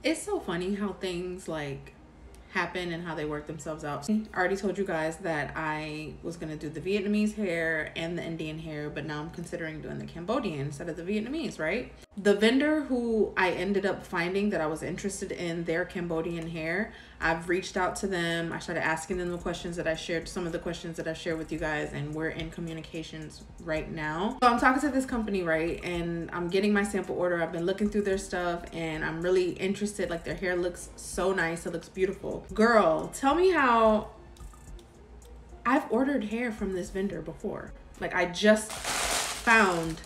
It's so funny how things like happen and how they work themselves out. I already told you guys that I was gonna do the Vietnamese hair and the Indian hair, but now I'm considering doing the Cambodian instead of the Vietnamese, right? The vendor who I ended up finding that I was interested in their Cambodian hair, I've reached out to them. I started asking them the questions that I shared, some of the questions that I shared with you guys, and we're in communications right now. So I'm talking to this company, right? And I'm getting my sample order. I've been looking through their stuff and I'm really interested. Like, their hair looks so nice. It looks beautiful. Girl, tell me how I've ordered hair from this vendor before. Like, I just found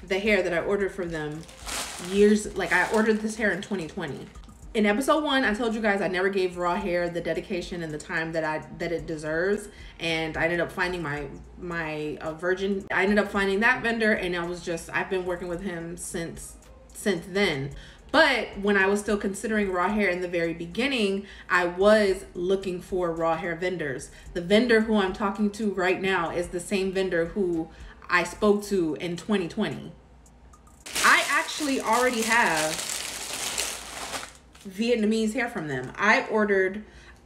the hair that I ordered for them years, like I ordered this hair in 2020. In episode 1, I told you guys I never gave raw hair the dedication and the time that it deserves, and I ended up finding my virgin. I ended up finding that vendor, and I've been working with him since then. But when I was still considering raw hair in the very beginning, I was looking for raw hair vendors. The vendor who I'm talking to right now is the same vendor who I spoke to in 2020. I actually already have Vietnamese hair from them. I ordered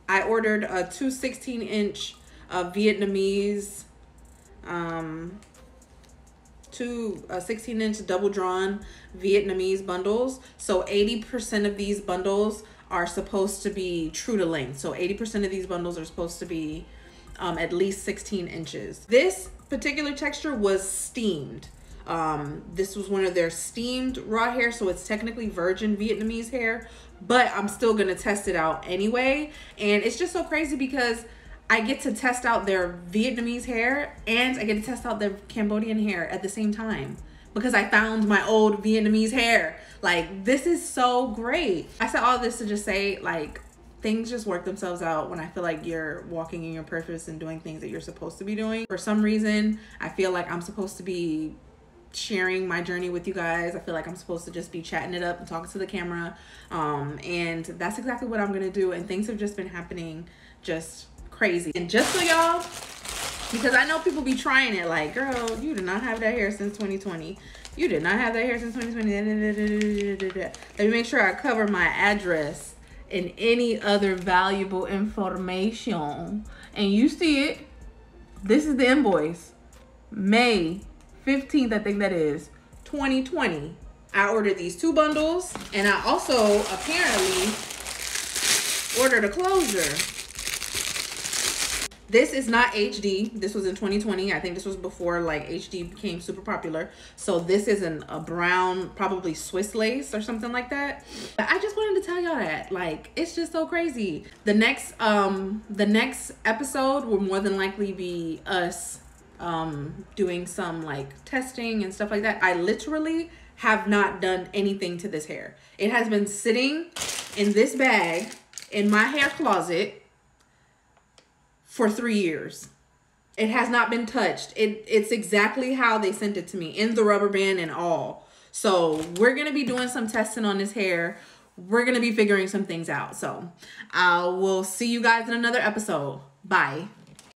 a 2 16-inch Vietnamese, 2 16-inch double drawn Vietnamese bundles. So 80% of these bundles are supposed to be true to length. So 80% of these bundles are supposed to be at least 16 inches. This particular texture was steamed. This was one of their steamed raw hair, so it's technically virgin Vietnamese hair, but I'm still gonna test it out anyway. And it's just so crazy because I get to test out their Vietnamese hair and I get to test out their Cambodian hair at the same time because I found my old Vietnamese hair. Like, this is so great. I said all this to just say, like, things just work themselves out when I feel like you're walking in your purpose and doing things that you're supposed to be doing. For some reason, I feel like I'm supposed to be sharing my journey with you guys. I feel like I'm supposed to just be chatting it up and talking to the camera. And that's exactly what I'm gonna do. And things have just been happening just crazy. And just so y'all, because I know people be trying it like, girl, you did not have that hair since 2020. You did not have that hair since 2020. Let me make sure I cover my address and any other valuable information. And you see it. This is the invoice. May 15th, I think that is, 2020. I ordered these 2 bundles, and I also apparently ordered a closure. This is not HD. This was in 2020. I think this was before like HD became super popular. So this is a brown, probably Swiss lace or something like that. But I just wanted to tell y'all that, like, it's just so crazy. The next episode will more than likely be us doing some like testing and stuff like that. I literally have not done anything to this hair. It has been sitting in this bag in my hair closet for 3 years. It has not been touched. It's exactly how they sent it to me, in the rubber band and all. So we're gonna be doing some testing on this hair. We're gonna be figuring some things out. So I will see you guys in another episode. Bye.